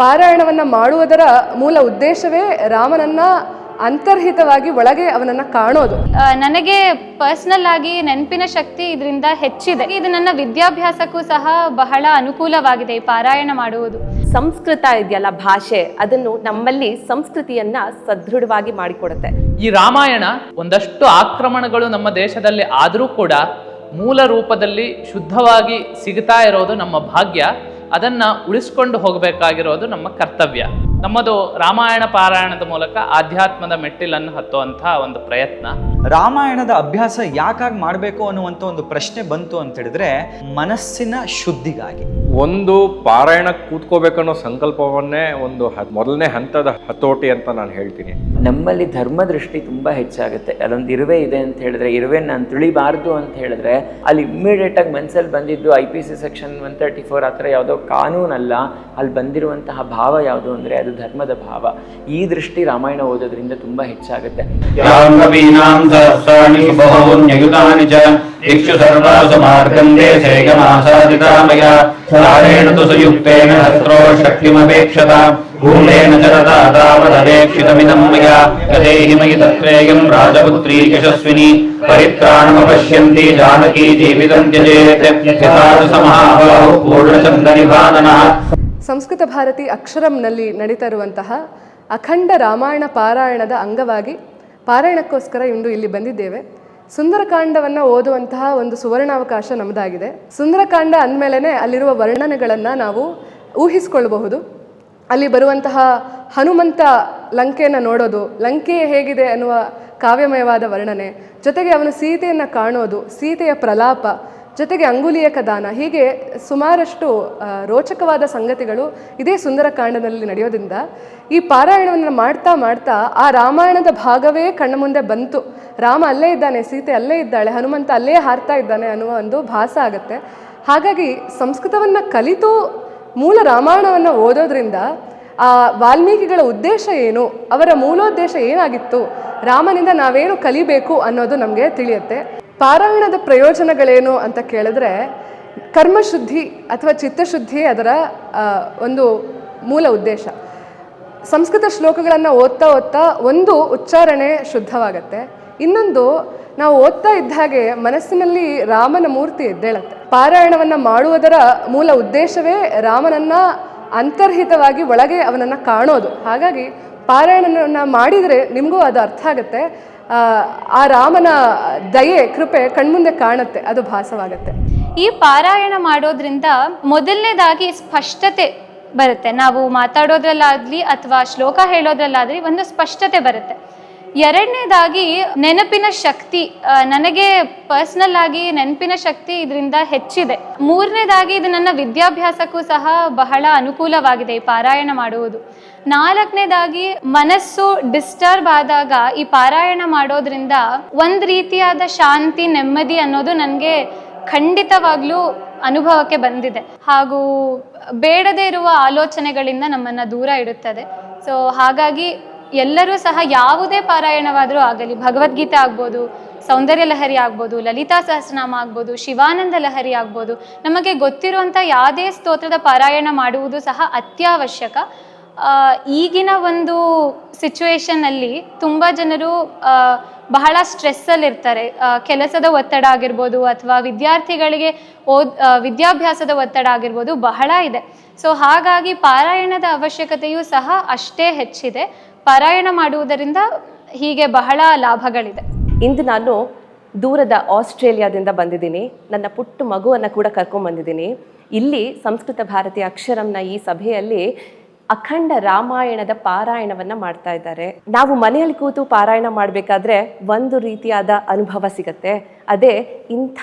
ಪಾರಾಯಣವನ್ನು ಮಾಡುವುದರ ಮೂಲ ಉದ್ದೇಶವೇ ರಾಮನನ್ನ ಅಂತರ್ಹಿತವಾಗಿ ಒಳಗೆ ಅವನನ್ನು ಕಾಣೋದು. ನನಗೆ ಪರ್ಸನಲ್ ಆಗಿ ನೆನಪಿನ ಶಕ್ತಿ ಇದರಿಂದ ಹೆಚ್ಚಿದೆ. ಇದು ನನ್ನ ವಿದ್ಯಾಭ್ಯಾಸಕ್ಕೂ ಸಹ ಬಹಳ ಅನುಕೂಲವಾಗಿದೆ ಈ ಪಾರಾಯಣ ಮಾಡುವುದು. ಸಂಸ್ಕೃತ ಇದೆಯಲ್ಲ ಭಾಷೆ, ಅದನ್ನು ನಮ್ಮಲ್ಲಿ ಸಂಸ್ಕೃತಿಯನ್ನ ಸದೃಢವಾಗಿ ಮಾಡಿಕೊಡುತ್ತೆ. ಈ ರಾಮಾಯಣ ಒಂದಷ್ಟು ಆಕ್ರಮಣಗಳು ನಮ್ಮ ದೇಶದಲ್ಲಿ ಆದರೂ ಕೂಡ ಮೂಲ ರೂಪದಲ್ಲಿ ಶುದ್ಧವಾಗಿ ಸಿಗ್ತಾ ಇರೋದು ನಮ್ಮ ಭಾಗ್ಯ. ಅದನ್ನ ಉಳಿಸ್ಕೊಂಡು ಹೋಗಬೇಕಾಗಿರೋದು ನಮ್ಮ ಕರ್ತವ್ಯ. ನಮ್ಮದು ರಾಮಾಯಣ ಪಾರಾಯಣದ ಮೂಲಕ ಆಧ್ಯಾತ್ಮದ ಮೆಟ್ಟಿಲನ್ನು ಹತ್ತುವಂತಹ ಒಂದು ಪ್ರಯತ್ನ. ರಾಮಾಯಣದ ಅಭ್ಯಾಸ ಯಾಕಾಗಿ ಮಾಡಬೇಕು ಅನ್ನುವಂಥ ಒಂದು ಪ್ರಶ್ನೆ ಬಂತು ಅಂತ ಹೇಳಿದ್ರೆ ಮನಸ್ಸಿನ ಶುದ್ಧಿಗಾಗಿ. ಒಂದು ಪಾರಾಯಣ ಕೂತ್ಕೋಬೇಕನ್ನೋ ಸಂಕಲ್ಪವನ್ನೇ ಒಂದು ಮೊದಲನೇ ಹಂತದ ಹತೋಟಿ ಅಂತ ನಾನು ಹೇಳ್ತೀನಿ. ನಮ್ಮಲ್ಲಿ ಧರ್ಮದೃಷ್ಟಿ ತುಂಬ ಹೆಚ್ಚಾಗುತ್ತೆ. ಅಲ್ಲೊಂದು ಇರುವೆ ಇದೆ ಅಂತ ಹೇಳಿದ್ರೆ, ಇರುವೆ ನಾನು ತುಳಿಬಾರ್ದು ಅಂತ ಹೇಳಿದ್ರೆ, ಅಲ್ಲಿ ಇಮ್ಮಿಡಿಯೇಟಾಗಿ ಮನಸ್ಸಲ್ಲಿ ಬಂದಿದ್ದು IPC ಸೆಕ್ಷನ್ 134 ಆ ಥರ ಯಾವುದೋ ಕಾನೂನಲ್ಲ, ಅಲ್ಲಿ ಬಂದಿರುವಂತಹ ಭಾವ ಯಾವುದು ಅಂದರೆ ಅದು ಧರ್ಮದ ಭಾವ. ಈ ದೃಷ್ಟಿ ರಾಮಾಯಣ ಓದೋದ್ರಿಂದ ತುಂಬ ಹೆಚ್ಚಾಗುತ್ತೆ. ಭೂಮೇನ ಚರತಾ ತಾವದವೇಕ್ಷಿತಮಿದಂ ಮಯಾ ಯದೇಹಿ ಮಯಿ ತತ್ರೇಯಂ ರಾಜಪುತ್ರೀ ಯಶಸ್ವಿನಿ ಪರಿತ್ರಾಣಮಪಶ್ಯಂತಿ ಜಾನಕೀ ಜೀವಿತಂ ತ್ಯಜೇತ್ ಯಥಾದು ಸಮಹಾಬಾಹು ಪೂರ್ಣಚಂದನಿಭಾನನಃ. ಸಂಸ್ಕೃತ ಭಾರತಿ ಅಕ್ಷರಂನಲ್ಲಿ ನಡೀತಾ ಇರುವಂತಹ ಅಖಂಡ ರಾಮಾಯಣ ಪಾರಾಯಣದ ಅಂಗವಾಗಿ ಪಾರಾಯಣಕ್ಕೋಸ್ಕರ ಇಂದು ಇಲ್ಲಿ ಬಂದಿದ್ದೇವೆ. ಸುಂದರಕಾಂಡವನ್ನು ಓದುವಂತಹ ಒಂದು ಸುವರ್ಣಾವಕಾಶ ನಮ್ಮದಾಗಿದೆ. ಸುಂದರಕಾಂಡ ಅಂದಮೇಲೆ ಅಲ್ಲಿರುವ ವರ್ಣನೆಗಳನ್ನು ನಾವು ಊಹಿಸ್ಕೊಳ್ಬಹುದು. ಅಲ್ಲಿ ಬರುವಂತಹ ಹನುಮಂತ ಲಂಕೆಯನ್ನು ನೋಡೋದು, ಲಂಕೆ ಹೇಗಿದೆ ಅನ್ನುವ ಕಾವ್ಯಮಯವಾದ ವರ್ಣನೆ, ಜೊತೆಗೆ ಅವನು ಸೀತೆಯನ್ನು ಕಾಣೋದು, ಸೀತೆಯ ಪ್ರಲಾಪ, ಜೊತೆಗೆ ಅಂಗುಲಿಯಕ ದಾನ, ಹೀಗೆ ಸುಮಾರಷ್ಟು ರೋಚಕವಾದ ಸಂಗತಿಗಳು ಇದೇ ಸುಂದರಕಾಂಡದಲ್ಲಿ ನಡೆಯೋದ್ರಿಂದ ಈ ಪಾರಾಯಣವನ್ನು ಮಾಡ್ತಾ ಮಾಡ್ತಾ ಆ ರಾಮಾಯಣದ ಭಾಗವೇ ಕಣ್ಣ ಮುಂದೆ ಬಂತು. ರಾಮ ಅಲ್ಲೇ ಇದ್ದಾನೆ, ಸೀತೆ ಅಲ್ಲೇ ಇದ್ದಾಳೆ, ಹನುಮಂತ ಅಲ್ಲೇ ಹಾರ್ತಾ ಇದ್ದಾನೆ ಅನ್ನುವ ಒಂದು ಭಾಸ ಆಗುತ್ತೆ. ಹಾಗಾಗಿ ಸಂಸ್ಕೃತವನ್ನು ಕಲಿತು ಮೂಲ ರಾಮಾಯಣವನ್ನು ಓದೋದ್ರಿಂದ ಆ ವಾಲ್ಮೀಕಿಗಳ ಉದ್ದೇಶ ಏನು, ಅವರ ಮೂಲೋದ್ದೇಶ ಏನಾಗಿತ್ತು, ರಾಮನಿಂದ ನಾವೇನು ಕಲಿಬೇಕು ಅನ್ನೋದು ನಮಗೆ ತಿಳಿಯುತ್ತೆ. ಪಾರಾಯಣದ ಪ್ರಯೋಜನಗಳೇನು ಅಂತ ಕೇಳಿದ್ರೆ ಕರ್ಮಶುದ್ಧಿ ಅಥವಾ ಚಿತ್ತಶುದ್ಧಿ ಅದರ ಒಂದು ಮೂಲ ಉದ್ದೇಶ. ಸಂಸ್ಕೃತ ಶ್ಲೋಕಗಳನ್ನು ಓದ್ತಾ ಓದ್ತಾ ಒಂದು ಉಚ್ಚಾರಣೆ ಶುದ್ಧವಾಗತ್ತೆ, ಇನ್ನೊಂದು ನಾವು ಓದ್ತಾ ಇದ್ದ ಹಾಗೆ ಮನಸ್ಸಿನಲ್ಲಿ ರಾಮನ ಮೂರ್ತಿ ಎದ್ದೇಳುತ್ತೆ. ಪಾರಾಯಣವನ್ನು ಮಾಡುವುದರ ಮೂಲ ಉದ್ದೇಶವೇ ರಾಮನನ್ನ ಅಂತರ್ಹಿತವಾಗಿ ಒಳಗೆ ಅವನನ್ನು ಕಾಣೋದು. ಹಾಗಾಗಿ ಪಾರಾಯಣವನ್ನು ಮಾಡಿದರೆ ನಿಮಗೂ ಅದು ಅರ್ಥ ಆಗುತ್ತೆ. ಆ ರಾಮನ ದಯೆ, ಕೃಪೆ ಕಣ್ಮುಂದೆ ಕಾಣುತ್ತೆ, ಅದು ಭಾಸವಾಗುತ್ತೆ. ಈ ಪಾರಾಯಣ ಮಾಡೋದ್ರಿಂದ ಮೊದಲನೇದಾಗಿ ಸ್ಪಷ್ಟತೆ ಬರುತ್ತೆ. ನಾವು ಮಾತಾಡೋದ್ರಲ್ಲಾಗಲಿ ಅಥವಾ ಶ್ಲೋಕ ಹೇಳೋದ್ರಲ್ಲಾಗಲಿ ಒಂದು ಸ್ಪಷ್ಟತೆ ಬರುತ್ತೆ. ಎರಡನೇದಾಗಿ ನೆನಪಿನ ಶಕ್ತಿ, ನನಗೆ ಪರ್ಸನಲ್ ಆಗಿ ನೆನಪಿನ ಶಕ್ತಿ ಇದರಿಂದ ಹೆಚ್ಚಿದೆ. ಮೂರನೇದಾಗಿ ಇದು ನನ್ನ ವಿದ್ಯಾಭ್ಯಾಸಕ್ಕೂ ಸಹ ಬಹಳ ಅನುಕೂಲವಾಗಿದೆ ಈ ಪಾರಾಯಣ ಮಾಡುವುದು. ನಾಲ್ಕನೇದಾಗಿ ಮನಸ್ಸು ಡಿಸ್ಟರ್ಬ್ ಆದಾಗ ಈ ಪಾರಾಯಣ ಮಾಡೋದ್ರಿಂದ ಒಂದು ರೀತಿಯಾದ ಶಾಂತಿ, ನೆಮ್ಮದಿ ಅನ್ನೋದು ನನಗೆ ಖಂಡಿತವಾಗ್ಲೂ ಅನುಭವಕ್ಕೆ ಬಂದಿದೆ. ಹಾಗೂ ಬೇಡದೇ ಇರುವ ಆಲೋಚನೆಗಳಿಂದ ನಮ್ಮನ್ನು ದೂರ ಇಡುತ್ತದೆ. ಸೊ ಹಾಗಾಗಿ ಎಲ್ಲರೂ ಸಹ ಯಾವುದೇ ಪಾರಾಯಣವಾದರೂ ಆಗಲಿ, ಭಗವದ್ಗೀತೆ ಆಗ್ಬೋದು, ಸೌಂದರ್ಯ ಲಹರಿ ಆಗ್ಬೋದು, ಲಲಿತಾ ಸಹಸ್ರನಾಮ ಆಗ್ಬೋದು, ಶಿವಾನಂದ ಲಹರಿ ಆಗ್ಬೋದು, ನಮಗೆ ಗೊತ್ತಿರುವಂಥ ಯಾವುದೇ ಸ್ತೋತ್ರದ ಪಾರಾಯಣ ಮಾಡುವುದು ಸಹ ಅತ್ಯವಶ್ಯಕ. ಈಗಿನ ಒಂದು ಸಿಚುವೇಶನ್ನಲ್ಲಿ ತುಂಬ ಜನರು ಬಹಳ ಸ್ಟ್ರೆಸ್ಸಲ್ಲಿರ್ತಾರೆ. ಕೆಲಸದ ಒತ್ತಡ ಆಗಿರ್ಬೋದು ಅಥವಾ ವಿದ್ಯಾರ್ಥಿಗಳಿಗೆ ವಿದ್ಯಾಭ್ಯಾಸದ ಒತ್ತಡ ಆಗಿರ್ಬೋದು, ಬಹಳ ಇದೆ. ಸೊ ಹಾಗಾಗಿ ಪಾರಾಯಣದ ಅವಶ್ಯಕತೆಯೂ ಸಹ ಅಷ್ಟೇ ಹೆಚ್ಚಿದೆ. ಪಾರಾಯಣ ಮಾಡುವುದರಿಂದ ಹೀಗೆ ಬಹಳ ಲಾಭಗಳಿದೆ. ಇಂದು ನಾನು ದೂರದ ಆಸ್ಟ್ರೇಲಿಯಾದಿಂದ ಬಂದಿದ್ದೀನಿ. ನನ್ನ ಪುಟ್ಟ ಮಗುವನ್ನು ಕೂಡ ಕರ್ಕೊಂಡ್ಬಂದಿದ್ದೀನಿ. ಇಲ್ಲಿ ಸಂಸ್ಕೃತ ಭಾರತಿ ಅಕ್ಷರಂನ ಈ ಸಭೆಯಲ್ಲಿ ಅಖಂಡ ರಾಮಾಯಣದ ಪಾರಾಯಣವನ್ನು ಮಾಡ್ತಾ ಇದ್ದಾರೆ. ನಾವು ಮನೆಯಲ್ಲಿ ಕೂತು ಪಾರಾಯಣ ಮಾಡಬೇಕಾದ್ರೆ ಒಂದು ರೀತಿಯಾದ ಅನುಭವ ಸಿಗತ್ತೆ. ಅದೇ ಇಂಥ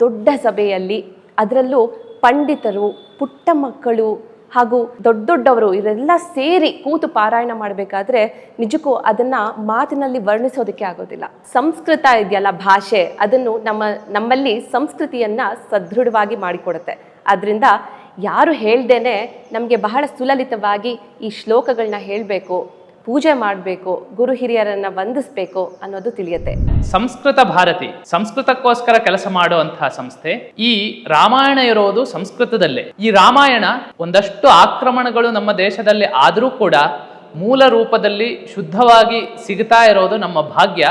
ದೊಡ್ಡ ಸಭೆಯಲ್ಲಿ, ಅದರಲ್ಲೂ ಪಂಡಿತರು, ಪುಟ್ಟ ಮಕ್ಕಳು ಹಾಗೂ ದೊಡ್ಡವರು ಇವರೆಲ್ಲ ಸೇರಿ ಕೂತು ಪಾರಾಯಣ ಮಾಡಬೇಕಾದ್ರೆ ನಿಜಕ್ಕೂ ಅದನ್ನು ಮಾತಿನಲ್ಲಿ ವರ್ಣಿಸೋದಕ್ಕೆ ಆಗೋದಿಲ್ಲ. ಸಂಸ್ಕೃತ ಇದೆಯಲ್ಲ ಭಾಷೆ, ಅದನ್ನು ನಮ್ಮಲ್ಲಿ ಸಂಸ್ಕೃತಿಯನ್ನು ಸದೃಢವಾಗಿ ಮಾಡಿಕೊಡುತ್ತೆ. ಆದ್ದರಿಂದ ಯಾರು ಹೇಳ್ದೇನೆ ನಮಗೆ ಬಹಳ ಸುಲಲಿತವಾಗಿ ಈ ಶ್ಲೋಕಗಳನ್ನ ಹೇಳಬೇಕು, ಪೂಜೆ ಮಾಡಬೇಕು, ಗುರು ಹಿರಿಯರನ್ನು ವಂದಿಸಬೇಕು ಅನ್ನೋದು ತಿಳಿಯುತ್ತೆ. ಸಂಸ್ಕೃತ ಭಾರತಿ ಸಂಸ್ಕೃತಕ್ಕೋಸ್ಕರ ಕೆಲಸ ಮಾಡುವಂತಹ ಸಂಸ್ಥೆ. ಈ ರಾಮಾಯಣ ಇರೋದು ಸಂಸ್ಕೃತದಲ್ಲೇ. ಈ ರಾಮಾಯಣ ಒಂದಷ್ಟು ಆಕ್ರಮಣಗಳು ನಮ್ಮ ದೇಶದಲ್ಲಿ ಆದರೂ ಕೂಡ ಮೂಲ ರೂಪದಲ್ಲಿ ಶುದ್ಧವಾಗಿ ಸಿಗ್ತಾ ಇರೋದು ನಮ್ಮ ಭಾಗ್ಯ.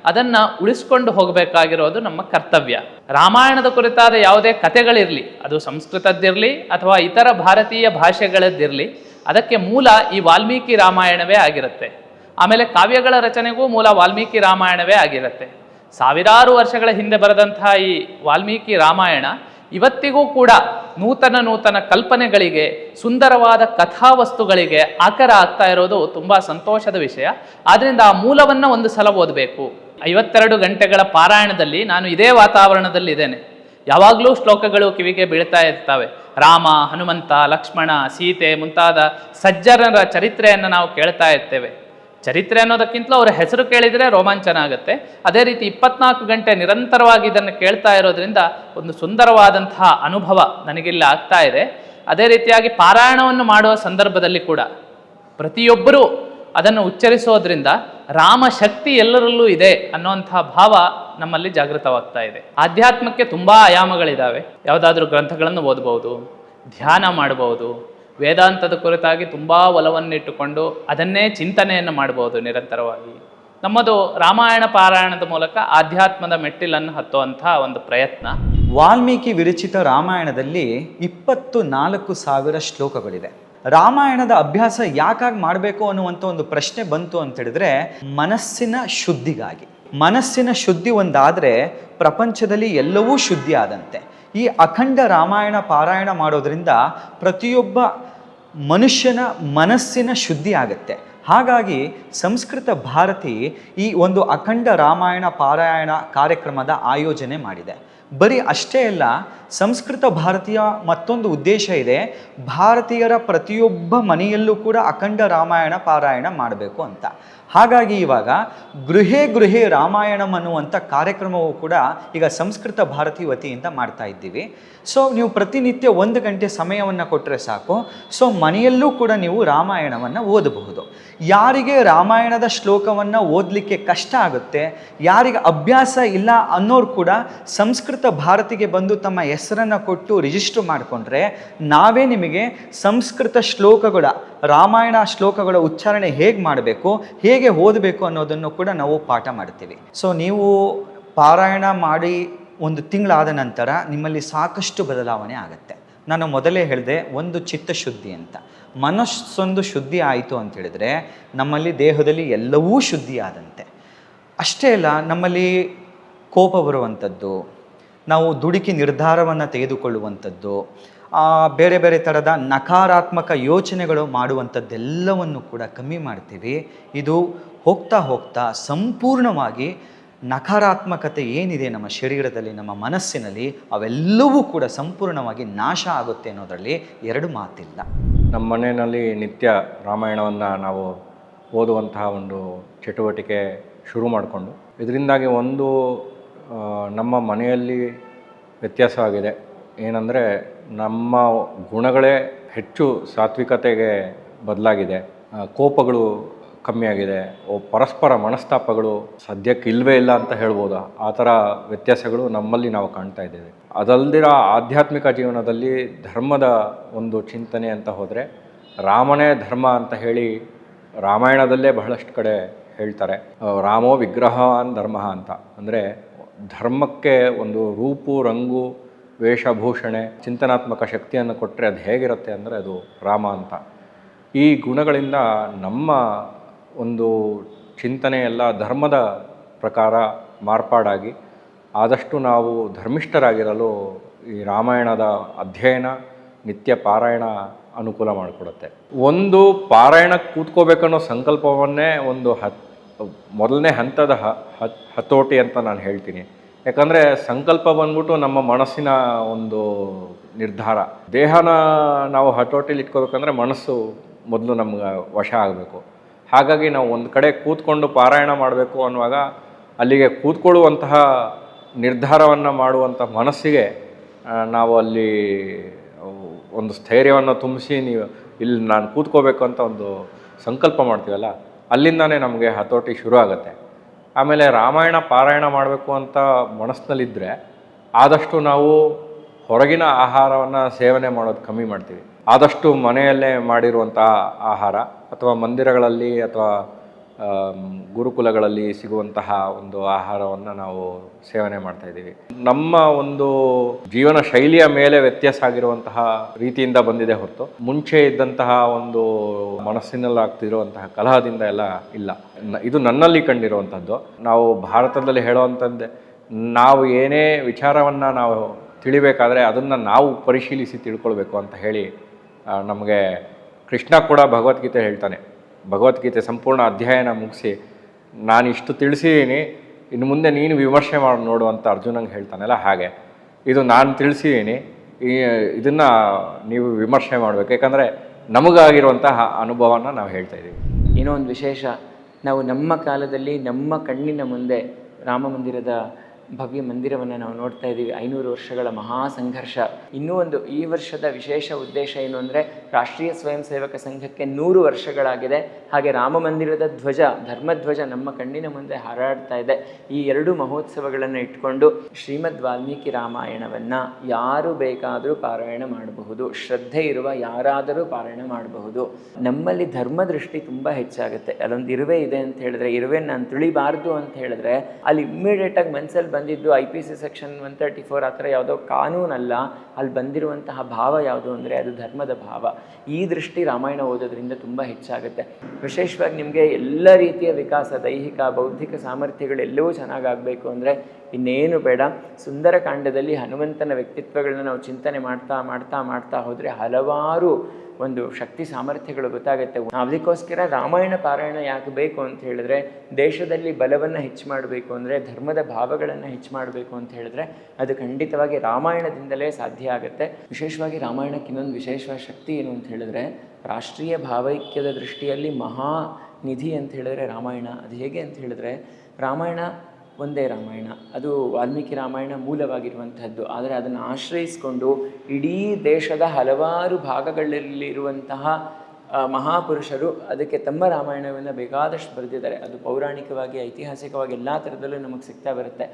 ಅದನ್ನ ಉಳಿಸ್ಕೊಂಡು ಹೋಗಬೇಕಾಗಿರೋದು ನಮ್ಮ ಕರ್ತವ್ಯ. ರಾಮಾಯಣದ ಕುರಿತಾದ ಯಾವುದೇ ಕಥೆಗಳಿರಲಿ, ಅದು ಸಂಸ್ಕೃತದ್ದಿರಲಿ ಅಥವಾ ಇತರ ಭಾರತೀಯ ಭಾಷೆಗಳದ್ದಿರಲಿ, ಅದಕ್ಕೆ ಮೂಲ ಈ ವಾಲ್ಮೀಕಿ ರಾಮಾಯಣವೇ ಆಗಿರುತ್ತೆ. ಆಮೇಲೆ ಕಾವ್ಯಗಳ ರಚನೆಗೂ ಮೂಲ ವಾಲ್ಮೀಕಿ ರಾಮಾಯಣವೇ ಆಗಿರುತ್ತೆ. ಸಾವಿರಾರು ವರ್ಷಗಳ ಹಿಂದೆ ಬರೆದಂತಹ ಈ ವಾಲ್ಮೀಕಿ ರಾಮಾಯಣ ಇವತ್ತಿಗೂ ಕೂಡ ನೂತನ ಕಲ್ಪನೆಗಳಿಗೆ, ಸುಂದರವಾದ ಕಥಾವಸ್ತುಗಳಿಗೆ ಆಕಾರ ಆಗ್ತಾ ಇರೋದು ತುಂಬಾ ಸಂತೋಷದ ವಿಷಯ. ಆದ್ರಿಂದ ಆ ಮೂಲವನ್ನ ಒಂದು ಸಲ ಓದಬೇಕು. 52 ಗಂಟೆಗಳ ಪಾರಾಯಣದಲ್ಲಿ ನಾನು ಇದೇ ವಾತಾವರಣದಲ್ಲಿ ಇದ್ದೇನೆ. ಯಾವಾಗಲೂ ಶ್ಲೋಕಗಳು ಕಿವಿಗೆ ಬೀಳ್ತಾ ಇರ್ತವೆ. ರಾಮ, ಹನುಮಂತ, ಲಕ್ಷ್ಮಣ, ಸೀತೆ ಮುಂತಾದ ಸಜ್ಜನರ ಚರಿತ್ರೆಯನ್ನು ನಾವು ಕೇಳ್ತಾ ಇರ್ತೇವೆ. ಚರಿತ್ರೆ ಅನ್ನೋದಕ್ಕಿಂತಲೂ ಅವರ ಹೆಸರು ಕೇಳಿದರೆ ರೋಮಾಂಚನ ಆಗುತ್ತೆ. ಅದೇ ರೀತಿ 24 ಗಂಟೆ ನಿರಂತರವಾಗಿ ಇದನ್ನು ಕೇಳ್ತಾ ಇರೋದ್ರಿಂದ ಒಂದು ಸುಂದರವಾದಂತಹ ಅನುಭವ ನನಗಿಲ್ಲ ಆಗ್ತಾ ಇದೆ. ಅದೇ ರೀತಿಯಾಗಿ ಪಾರಾಯಣವನ್ನು ಮಾಡುವ ಸಂದರ್ಭದಲ್ಲಿ ಕೂಡ ಪ್ರತಿಯೊಬ್ಬರೂ ಅದನ್ನು ಉಚ್ಚರಿಸೋದ್ರಿಂದ ರಾಮ ಶಕ್ತಿ ಎಲ್ಲರಲ್ಲೂ ಇದೆ ಅನ್ನುವಂತಹ ಭಾವ ನಮ್ಮಲ್ಲಿ ಜಾಗೃತವಾಗ್ತಾ ಇದೆ. ಆಧ್ಯಾತ್ಮಕ್ಕೆ ತುಂಬಾ ಆಯಾಮಗಳಿದ್ದಾವೆ. ಯಾವುದಾದ್ರೂ ಗ್ರಂಥಗಳನ್ನು ಓದಬಹುದು, ಧ್ಯಾನ ಮಾಡಬಹುದು, ವೇದಾಂತದ ಕುರಿತಾಗಿ ತುಂಬಾ ಒಲವನ್ನಿಟ್ಟುಕೊಂಡು ಅದನ್ನೇ ಚಿಂತನೆಯನ್ನು ಮಾಡಬಹುದು ನಿರಂತರವಾಗಿ. ನಮ್ಮದು ರಾಮಾಯಣ ಪಾರಾಯಣದ ಮೂಲಕ ಆಧ್ಯಾತ್ಮದ ಮೆಟ್ಟಿಲನ್ನು ಹತ್ತುವಂತಹ ಒಂದು ಪ್ರಯತ್ನ. ವಾಲ್ಮೀಕಿ ವಿರಚಿತ ರಾಮಾಯಣದಲ್ಲಿ 24,000 ಶ್ಲೋಕಗಳಿದೆ. ರಾಮಾಯಣದ ಅಭ್ಯಾಸ ಯಾಕಾಗಿ ಮಾಡಬೇಕು ಅನ್ನುವಂಥ ಒಂದು ಪ್ರಶ್ನೆ ಬಂತು ಅಂತ ಹೇಳಿದ್ರೆ, ಮನಸ್ಸಿನ ಶುದ್ಧಿಗಾಗಿ. ಮನಸ್ಸಿನ ಶುದ್ಧಿ ಒಂದಾದರೆ ಪ್ರಪಂಚದಲ್ಲಿ ಎಲ್ಲವೂ ಶುದ್ಧಿ ಆದಂತೆ. ಈ ಅಖಂಡ ರಾಮಾಯಣ ಪಾರಾಯಣ ಮಾಡೋದ್ರಿಂದ ಪ್ರತಿಯೊಬ್ಬ ಮನುಷ್ಯನ ಮನಸ್ಸಿನ ಶುದ್ಧಿ ಆಗುತ್ತೆ. ಹಾಗಾಗಿ ಸಂಸ್ಕೃತ ಭಾರತಿ ಈ ಒಂದು ಅಖಂಡ ರಾಮಾಯಣ ಪಾರಾಯಣ ಕಾರ್ಯಕ್ರಮದ ಆಯೋಜನೆ ಮಾಡಿದೆ. ಬರೀ ಅಷ್ಟೇ ಅಲ್ಲ, ಸಂಸ್ಕೃತ ಭಾರತೀಯ ಮತ್ತೊಂದು ಉದ್ದೇಶ ಇದೆ. ಭಾರತೀಯರ ಪ್ರತಿಯೊಬ್ಬ ಮನೆಯಲ್ಲೂ ಕೂಡ ಅಖಂಡ ರಾಮಾಯಣ ಪಾರಾಯಣ ಮಾಡಬೇಕು ಅಂತ. ಹಾಗಾಗಿ ಇವಾಗ ಗೃಹೇ ಗೃಹೇ ರಾಮಾಯಣಂ ಅನ್ನುವಂಥ ಕಾರ್ಯಕ್ರಮವು ಕೂಡ ಈಗ ಸಂಸ್ಕೃತ ಭಾರತಿ ವತಿಯಿಂದ ಮಾಡ್ತಾ ಇದ್ದೀವಿ. ಸೊ ನೀವು ಪ್ರತಿನಿತ್ಯ 1 ಗಂಟೆ ಸಮಯವನ್ನು ಕೊಟ್ಟರೆ ಸಾಕು. ಸೊ ಮನೆಯಲ್ಲೂ ಕೂಡ ನೀವು ರಾಮಾಯಣವನ್ನು ಓದಬಹುದು. ಯಾರಿಗೆ ರಾಮಾಯಣದ ಶ್ಲೋಕವನ್ನು ಓದಲಿಕ್ಕೆ ಕಷ್ಟ ಆಗುತ್ತೆ, ಯಾರಿಗೆ ಅಭ್ಯಾಸ ಇಲ್ಲ ಅನ್ನೋರು ಕೂಡ ಸಂಸ್ಕೃತ ಭಾರತಿಗೆ ಬಂದು ತಮ್ಮ ಹೆಸರನ್ನು ಕೊಟ್ಟು ರಿಜಿಸ್ಟರ್ ಮಾಡಿಕೊಂಡ್ರೆ ನಾವೇ ನಿಮಗೆ ಸಂಸ್ಕೃತ ಶ್ಲೋಕಗಳ, ರಾಮಾಯಣ ಶ್ಲೋಕಗಳ ಉಚ್ಚಾರಣೆ ಹೇಗೆ ಮಾಡಬೇಕು, ಹೇಗೆ ಓದಬೇಕು ಅನ್ನೋದನ್ನು ಕೂಡ ನಾವು ಪಾಠ ಮಾಡ್ತೀವಿ. ಸೊ ನೀವು ಪಾರಾಯಣ ಮಾಡಿ 1 ತಿಂಗಳಾದ ನಂತರ ನಿಮ್ಮಲ್ಲಿ ಸಾಕಷ್ಟು ಬದಲಾವಣೆ ಆಗುತ್ತೆ. ನಾನು ಮೊದಲೇ ಹೇಳಿದೆ, ಒಂದು ಚಿತ್ತಶುದ್ಧಿ ಅಂತ. ಮನಸ್ಸೊಂದು ಶುದ್ಧಿ ಆಯಿತು ಅಂತ ಹೇಳಿದ್ರೆ ನಮ್ಮಲ್ಲಿ ದೇಹದಲ್ಲಿ ಎಲ್ಲವೂ ಶುದ್ಧಿ ಆದಂತೆ. ಅಷ್ಟೇ ಅಲ್ಲ, ನಮ್ಮಲ್ಲಿ ಕೋಪ ಬರುವಂಥದ್ದು, ನಾವು ದುಡುಕಿ ನಿರ್ಧಾರವನ್ನು ತೆಗೆದುಕೊಳ್ಳುವಂಥದ್ದು, ಬೇರೆ ಬೇರೆ ಥರದ ನಕಾರಾತ್ಮಕ ಯೋಚನೆಗಳು ಮಾಡುವಂಥದ್ದೆಲ್ಲವನ್ನು ಕೂಡ ಕಮ್ಮಿ ಮಾಡ್ತೀವಿ. ಇದು ಹೋಗ್ತಾ ಹೋಗ್ತಾ ಸಂಪೂರ್ಣವಾಗಿ ನಕಾರಾತ್ಮಕತೆ ಏನಿದೆ ನಮ್ಮ ಶರೀರದಲ್ಲಿ, ನಮ್ಮ ಮನಸ್ಸಿನಲ್ಲಿ, ಅವೆಲ್ಲವೂ ಕೂಡ ಸಂಪೂರ್ಣವಾಗಿ ನಾಶ ಆಗುತ್ತೆ ಅನ್ನೋದರಲ್ಲಿ 2 ಮಾತಿಲ್ಲ. ನಮ್ಮ ಮನೆಯಲ್ಲಿ ನಿತ್ಯ ರಾಮಾಯಣವನ್ನು ನಾವು ಓದುವಂತಹ ಒಂದು ಚಟುವಟಿಕೆ ಶುರು ಮಾಡಿಕೊಂಡು, ಇದರಿಂದಾಗಿ ಒಂದು ನಮ್ಮ ಮನೆಯಲ್ಲಿ ವ್ಯತ್ಯಾಸವಾಗಿದೆ. ಏನಂದರೆ, ನಮ್ಮ ಗುಣಗಳೇ ಹೆಚ್ಚು ಸಾತ್ವಿಕತೆಗೆ ಬದಲಾಗಿದೆ. ಕೋಪಗಳು ಕಮ್ಮಿಯಾಗಿದೆ. ಪರಸ್ಪರ ಮನಸ್ತಾಪಗಳು ಸದ್ಯಕ್ಕೆ ಇಲ್ಲವೇ ಇಲ್ಲ ಅಂತ ಹೇಳ್ಬೋದು. ಆ ಥರ ವ್ಯತ್ಯಾಸಗಳು ನಮ್ಮಲ್ಲಿ ನಾವು ಕಾಣ್ತಾ ಇದ್ದೇವೆ. ಅದಲ್ದಿರ ಆಧ್ಯಾತ್ಮಿಕ ಜೀವನದಲ್ಲಿ ಧರ್ಮದ ಒಂದು ಚಿಂತನೆ ಅಂತ ಹೋದರೆ, ರಾಮನೇ ಧರ್ಮ ಅಂತ ಹೇಳಿ ರಾಮಾಯಣದಲ್ಲೇ ಬಹಳಷ್ಟು ಕಡೆ ಹೇಳ್ತಾರೆ. ರಾಮೋ ವಿಗ್ರಹವಾನ್ ಧರ್ಮ ಅಂತ. ಅಂದರೆ ಧರ್ಮಕ್ಕೆ ಒಂದು ರೂಪು, ರಂಗು, ವೇಷಭೂಷಣೆ, ಚಿಂತನಾತ್ಮಕ ಶಕ್ತಿಯನ್ನು ಕೊಟ್ಟರೆ ಅದು ಹೇಗಿರುತ್ತೆ ಅಂದರೆ ಅದು ರಾಮ ಅಂತ. ಈ ಗುಣಗಳಿಂದ ನಮ್ಮ ಒಂದು ಚಿಂತನೆ ಎಲ್ಲ ಧರ್ಮದ ಪ್ರಕಾರ ಮಾರ್ಪಾಡಾಗಿ ಆದಷ್ಟು ನಾವು ಧರ್ಮಿಷ್ಠರಾಗಿರಲು ಈ ರಾಮಾಯಣದ ಅಧ್ಯಯನ, ನಿತ್ಯ ಪಾರಾಯಣ ಅನುಕೂಲ ಮಾಡಿಕೊಡುತ್ತೆ. ಒಂದು ಪಾರಾಯಣಕ್ಕೆ ಕೂತ್ಕೋಬೇಕನ್ನೋ ಸಂಕಲ್ಪವನ್ನೇ ಒಂದು ಮೊದಲನೇ ಹಂತದ ಹತೋಟಿ ಅಂತ ನಾನು ಹೇಳ್ತೀನಿ. ಯಾಕಂದರೆ ಸಂಕಲ್ಪ ಬಂದ್ಬಿಟ್ಟು ನಮ್ಮ ಮನಸ್ಸಿನ ಒಂದು ನಿರ್ಧಾರ. ದೇಹನ ನಾವು ಹತೋಟಿಲಿ ಇಟ್ಕೋಬೇಕಂದ್ರೆ ಮನಸ್ಸು ಮೊದಲು ನಮ್ಗೆ ವಶ ಆಗಬೇಕು. ಹಾಗಾಗಿ ನಾವು ಒಂದು ಕಡೆ ಕೂತ್ಕೊಂಡು ಪಾರಾಯಣ ಮಾಡಬೇಕು ಅನ್ನುವಾಗ ಅಲ್ಲಿಗೆ ಕೂತ್ಕೊಳ್ಳುವಂತಹ ನಿರ್ಧಾರವನ್ನು ಮಾಡುವಂಥ ಮನಸ್ಸಿಗೆ ನಾವು ಅಲ್ಲಿ ಒಂದು ಸ್ಥೈರ್ಯವನ್ನು ತುಂಬಿಸಿ, ನೀವು ಇಲ್ಲಿ ನಾನು ಕೂತ್ಕೋಬೇಕು ಅಂತ ಒಂದು ಸಂಕಲ್ಪ ಮಾಡ್ತೀವಲ್ಲ, ಅಲ್ಲಿಂದನೇ ನಮಗೆ ಹತೋಟಿ ಶುರು ಆಗುತ್ತೆ. ಆಮೇಲೆ ರಾಮಾಯಣ ಪಾರಾಯಣ ಮಾಡಬೇಕು ಅಂತ ಮನಸ್ಸಿನಲ್ಲಿದ್ದರೆ ಆದಷ್ಟು ನಾವು ಹೊರಗಿನ ಆಹಾರವನ್ನು ಸೇವನೆ ಮಾಡೋದು ಕಮ್ಮಿ ಮಾಡ್ತೀವಿ. ಆದಷ್ಟು ಮನೆಯಲ್ಲೇ ಮಾಡಿರುವಂತಹ ಆಹಾರ ಅಥವಾ ಮಂದಿರಗಳಲ್ಲಿ ಅಥವಾ ಗುರುಕುಲಗಳಲ್ಲಿ ಸಿಗುವಂತಹ ಒಂದು ಆಹಾರವನ್ನು ನಾವು ಸೇವನೆ ಮಾಡ್ತಾ ಇದ್ದೀವಿ. ನಮ್ಮ ಒಂದು ಜೀವನ ಶೈಲಿಯ ಮೇಲೆ ವ್ಯತ್ಯಾಸ ಆಗಿರುವಂತಹ ರೀತಿಯಿಂದ ಬಂದಿದೆ ಹೊರತು ಮುಂಚೆ ಇದ್ದಂತಹ ಒಂದು ಮನಸ್ಸಿನಲ್ಲಿ ಆಗ್ತಿರುವಂತಹ ಕಲಹದಿಂದ ಎಲ್ಲ ಇಲ್ಲ. ಇದು ನನ್ನಲ್ಲಿ ಕಂಡಿರುವಂಥದ್ದು. ನಾವು ಭಾರತದಲ್ಲಿ ಹೇಳುವಂಥದ್ದೇ, ನಾವು ಏನೇ ವಿಚಾರವನ್ನು ನಾವು ತಿಳಿಬೇಕಾದ್ರೆ ಅದನ್ನು ನಾವು ಪರಿಶೀಲಿಸಿ ತಿಳ್ಕೊಳ್ಬೇಕು ಅಂತ ಹೇಳಿ ನಮಗೆ ಕೃಷ್ಣ ಕೂಡ ಭಗವದ್ಗೀತೆ ಹೇಳ್ತಾನೆ. ಭಗವದ್ಗೀತೆ ಸಂಪೂರ್ಣ ಅಧ್ಯಯನ ಮುಗಿಸಿ ನಾನು ಇಷ್ಟು ತಿಳಿಸಿದ್ದೀನಿ, ಇನ್ನು ಮುಂದೆ ನೀನು ವಿಮರ್ಶೆ ಮಾಡಿ ನೋಡು ಅಂತ ಅರ್ಜುನಂಗೆ ಹೇಳ್ತಾನಲ್ಲ, ಹಾಗೆ ಇದು ನಾನು ತಿಳಿಸಿದ್ದೀನಿ, ಇದನ್ನು ನೀವು ವಿಮರ್ಶೆ ಮಾಡಬೇಕು. ಯಾಕಂದರೆ ನಮಗಾಗಿರುವಂತಹ ಅನುಭವನ ನಾವು ಹೇಳ್ತಾ ಇದ್ದೀವಿ. ಏನೋ ಒಂದು ವಿಶೇಷ, ನಾವು ನಮ್ಮ ಕಾಲದಲ್ಲಿ ನಮ್ಮ ಕಣ್ಣಿನ ಮುಂದೆ ರಾಮ ಮಂದಿರದ ಭವ್ಯ ಮಂದಿರವನ್ನು ನಾವು ನೋಡ್ತಾ ಇದ್ದೀವಿ. 500 ವರ್ಷಗಳ ಮಹಾ ಸಂಘರ್ಷ. ಇನ್ನೂ ಒಂದು ಈ ವರ್ಷದ ವಿಶೇಷ ಉದ್ದೇಶ ಏನು ಅಂದರೆ, ರಾಷ್ಟ್ರೀಯ ಸ್ವಯಂ ಸೇವಕ ಸಂಘಕ್ಕೆ 100 ವರ್ಷಗಳಾಗಿದೆ. ಹಾಗೆ ರಾಮ ಮಂದಿರದ ಧ್ವಜ, ಧರ್ಮಧ್ವಜ ನಮ್ಮ ಕಣ್ಣಿನ ಮುಂದೆ ಹಾರಾಡ್ತಾ ಇದೆ. ಈ 2 ಮಹೋತ್ಸವಗಳನ್ನು ಇಟ್ಕೊಂಡು ಶ್ರೀಮದ್ ವಾಲ್ಮೀಕಿ ರಾಮಾಯಣವನ್ನು ಯಾರು ಬೇಕಾದರೂ ಪಾರಾಯಣ ಮಾಡಬಹುದು. ಶ್ರದ್ಧೆ ಇರುವ ಯಾರಾದರೂ ಪಾರಾಯಣ ಮಾಡಬಹುದು. ನಮ್ಮಲ್ಲಿ ಧರ್ಮದೃಷ್ಟಿ ತುಂಬ ಹೆಚ್ಚಾಗುತ್ತೆ. ಅಲ್ಲೊಂದು ಇರುವೆ ಇದೆ ಅಂತ ಹೇಳಿದ್ರೆ, ಇರುವೆ ನಾನು ತುಳಿಬಾರ್ದು ಅಂತ ಹೇಳಿದ್ರೆ ಅಲ್ಲಿ ಇಮ್ಮಿಡಿಯೇಟಾಗಿ ಮನಸ್ಸಲ್ಲಿ ಬಂದಿದ್ದು IPC ಸೆಕ್ಷನ್ 134 ಆ ಥರ ಯಾವುದೋ ಕಾನೂನಲ್ಲ. ಅಲ್ಲಿ ಬಂದಿರುವಂತಹ ಭಾವ ಯಾವುದು ಅಂದರೆ ಅದು ಧರ್ಮದ ಭಾವ. ಈ ದೃಷ್ಟಿ ರಾಮಾಯಣ ಓದೋದ್ರಿಂದ ತುಂಬ ಹೆಚ್ಚಾಗುತ್ತೆ. ವಿಶೇಷವಾಗಿ ನಿಮಗೆ ಎಲ್ಲ ರೀತಿಯ ವಿಕಾಸ, ದೈಹಿಕ ಬೌದ್ಧಿಕ ಸಾಮರ್ಥ್ಯಗಳೆಲ್ಲವೂ ಚೆನ್ನಾಗಾಗಬೇಕು ಅಂದರೆ ಇನ್ನೇನು ಬೇಡ, ಸುಂದರಕಾಂಡದಲ್ಲಿ ಹನುಮಂತನ ವ್ಯಕ್ತಿತ್ವಗಳನ್ನ ನಾವು ಚಿಂತನೆ ಮಾಡ್ತಾ ಮಾಡ್ತಾ ಮಾಡ್ತಾ ಹೋದರೆ ಹಲವಾರು ಒಂದು ಶಕ್ತಿ ಸಾಮರ್ಥ್ಯಗಳು ಗೊತ್ತಾಗುತ್ತೆ. ಅದಕ್ಕೋಸ್ಕರ ರಾಮಾಯಣ ಪಾರಾಯಣ ಯಾಕೆ ಬೇಕು ಅಂತ ಹೇಳಿದ್ರೆ, ದೇಶದಲ್ಲಿ ಬಲವನ್ನು ಹೆಚ್ಚು ಮಾಡಬೇಕು ಅಂದರೆ, ಧರ್ಮದ ಭಾವಗಳನ್ನು ಹೆಚ್ಚು ಮಾಡಬೇಕು ಅಂತ ಹೇಳಿದ್ರೆ ಅದು ಖಂಡಿತವಾಗಿ ರಾಮಾಯಣದಿಂದಲೇ ಸಾಧ್ಯ ಆಗುತ್ತೆ. ವಿಶೇಷವಾಗಿ ರಾಮಾಯಣಕ್ಕೆ ಇನ್ನೊಂದು ವಿಶೇಷವಾದ ಶಕ್ತಿ ಏನು ಅಂತ ಹೇಳಿದ್ರೆ, ರಾಷ್ಟ್ರೀಯ ಭಾವೈಕ್ಯದ ದೃಷ್ಟಿಯಲ್ಲಿ ಮಹಾ ನಿಧಿ ಅಂತ ಹೇಳಿದ್ರೆ ರಾಮಾಯಣ. ಅದು ಹೇಗೆ ಅಂತ ಹೇಳಿದ್ರೆ, ರಾಮಾಯಣ ಒಂದೇ ರಾಮಾಯಣ, ಅದು ವಾಲ್ಮೀಕಿ ರಾಮಾಯಣ ಮೂಲವಾಗಿರುವಂಥದ್ದು. ಆದರೆ ಅದನ್ನು ಆಶ್ರಯಿಸಿಕೊಂಡು ಇಡೀ ದೇಶದ ಹಲವಾರು ಭಾಗಗಳಲ್ಲಿರುವಂತಹ ಮಹಾಪುರುಷರು ಅದಕ್ಕೆ ತಮ್ಮ ರಾಮಾಯಣವನ್ನು ಬೇಕಾದಷ್ಟು ಬರೆದಿದ್ದಾರೆ. ಅದು ಪೌರಾಣಿಕವಾಗಿ, ಐತಿಹಾಸಿಕವಾಗಿ ಎಲ್ಲ ಥರದಲ್ಲೂ ನಮಗೆ ಸಿಗ್ತಾ ಬರುತ್ತೆ.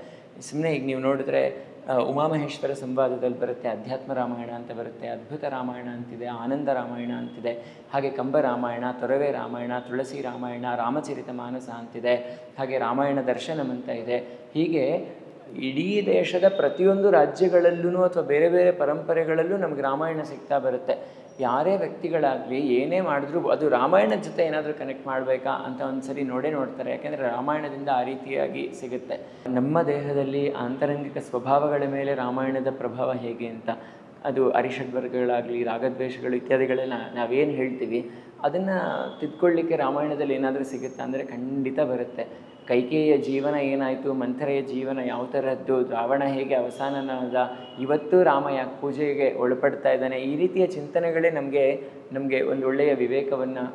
ಸುಮ್ಮನೆ ಈಗ ನೀವು ನೋಡಿದ್ರೆ ಉಮಾಮಹೇಶ್ವರ ಸಂವಾದದಲ್ಲಿ ಬರುತ್ತೆ, ಅಧ್ಯಾತ್ಮ ರಾಮಾಯಣ ಅಂತ ಬರುತ್ತೆ, ಅದ್ಭುತ ರಾಮಾಯಣ ಅಂತಿದೆ, ಆನಂದ ರಾಮಾಯಣ ಅಂತಿದೆ, ಹಾಗೆ ಕಂಬ ರಾಮಾಯಣ, ತೊರವೆ ರಾಮಾಯಣ, ತುಳಸಿ ರಾಮಾಯಣ, ರಾಮಚರಿತ ಮಾನಸ ಅಂತಿದೆ, ಹಾಗೆ ರಾಮಾಯಣ ದರ್ಶನಂ ಅಂತ ಇದೆ. ಹೀಗೆ ಇಡೀ ದೇಶದ ಪ್ರತಿಯೊಂದು ರಾಜ್ಯಗಳಲ್ಲೂ ಅಥವಾ ಬೇರೆ ಬೇರೆ ಪರಂಪರೆಗಳಲ್ಲೂ ನಮಗೆ ರಾಮಾಯಣ ಸಿಗ್ತಾ ಬರುತ್ತೆ. ಯಾರೇ ವ್ಯಕ್ತಿಗಳಾಗಲಿ ಏನೇ ಮಾಡಿದ್ರು ಅದು ರಾಮಾಯಣದ ಜೊತೆ ಏನಾದರೂ ಕನೆಕ್ಟ್ ಮಾಡಬೇಕಾ ಅಂತ ಒಂದು ಸರಿ ನೋಡ್ತಾರೆ. ಯಾಕೆಂದರೆ ರಾಮಾಯಣದಿಂದ ಆ ರೀತಿಯಾಗಿ ಸಿಗುತ್ತೆ. ನಮ್ಮ ದೇಹದಲ್ಲಿ ಆಂತರಂಗಿಕ ಸ್ವಭಾವಗಳ ಮೇಲೆ ರಾಮಾಯಣದ ಪ್ರಭಾವ ಹೇಗೆ ಅಂತ, ಅದು ಅರಿಷಡ್ವರ್ಗಗಳಾಗಲಿ, ರಾಗದ್ವೇಷಗಳು ಇತ್ಯಾದಿಗಳೆಲ್ಲ ನಾವೇನು ಹೇಳ್ತೀವಿ ಅದನ್ನು ತಿದ್ಕೊಳ್ಳಿಕ್ಕೆ ರಾಮಾಯಣದಲ್ಲಿ ಏನಾದರೂ ಸಿಗುತ್ತಾ ಅಂದರೆ ಖಂಡಿತ ಬರುತ್ತೆ. ಕೈಕೇಯಿಯ ಜೀವನ ಏನಾಯಿತು, ಮಂಥರೆಯ ಜೀವನ ಯಾವ ಥರದ್ದು, ರಾವಣ ಹೇಗೆ ಅವಸಾನನಾದ, ಇವತ್ತು ರಾಮ ಯಾಕೆ ಪೂಜೆಗೆ ಒಳಪಡ್ತಾ ಇದ್ದಾನೆ, ಈ ರೀತಿಯ ಚಿಂತನೆಗಳೇ ನಮಗೆ ಒಂದು ಒಳ್ಳೆಯ ವಿವೇಕವನ್ನು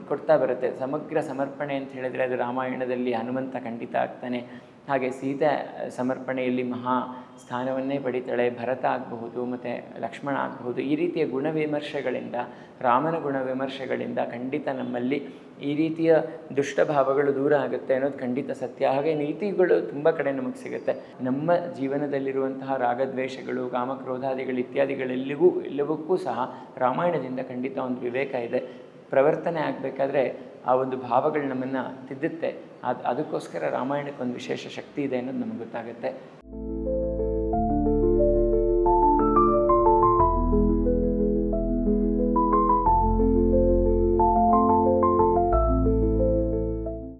ಕೊಡ್ತಾ ಬರುತ್ತೆ. ಸಮಗ್ರ ಸಮರ್ಪಣೆ ಅಂತ ಹೇಳಿದರೆ ಅದು ರಾಮಾಯಣದಲ್ಲಿ ಹನುಮಂತ ಖಂಡಿತ ಆಗ್ತಾನೆ. ಹಾಗೆ ಸೀತೆ ಸಮರ್ಪಣೆಯಲ್ಲಿ ಮಹಾ ಸ್ಥಾನವನ್ನೇ ಪಡಿತಾಳೆ. ಭರತ ಆಗಬಹುದು ಮತ್ತು ಲಕ್ಷ್ಮಣ ಆಗಬಹುದು. ಈ ರೀತಿಯ ಗುಣವಿಮರ್ಶೆಗಳಿಂದ, ರಾಮನ ಗುಣವಿಮರ್ಶೆಗಳಿಂದ ಖಂಡಿತ ನಮ್ಮಲ್ಲಿ ಈ ರೀತಿಯ ದುಷ್ಟಭಾವಗಳು ದೂರ ಆಗುತ್ತೆ ಅನ್ನೋದು ಖಂಡಿತ ಸತ್ಯ. ಹಾಗೆ ನೀತಿಗಳು ತುಂಬ ಕಡೆ ನಮಗೆ ಸಿಗುತ್ತೆ. ನಮ್ಮ ಜೀವನದಲ್ಲಿರುವಂತಹ ರಾಗದ್ವೇಷಗಳು, ಕಾಮಕ್ರೋಧಾದಿಗಳು ಎಲ್ಲವಕ್ಕೂ ಸಹ ರಾಮಾಯಣದಿಂದ ಖಂಡಿತ ಒಂದು ವಿವೇಕ ಇದೆ. ಪ್ರವರ್ತನೆ ಆಗಬೇಕಾದ್ರೆ ಆ ಒಂದು ಭಾವಗಳು ನಮ್ಮನ್ನು ತಿದ್ದುತ್ತೆ. ಅದಕ್ಕೋಸ್ಕರ ರಾಮಾಯಣಕ್ಕೆ ಒಂದು ವಿಶೇಷ ಶಕ್ತಿ ಇದೆ ಅನ್ನೋದು ನಮಗೆ ಗೊತ್ತಾಗುತ್ತೆ.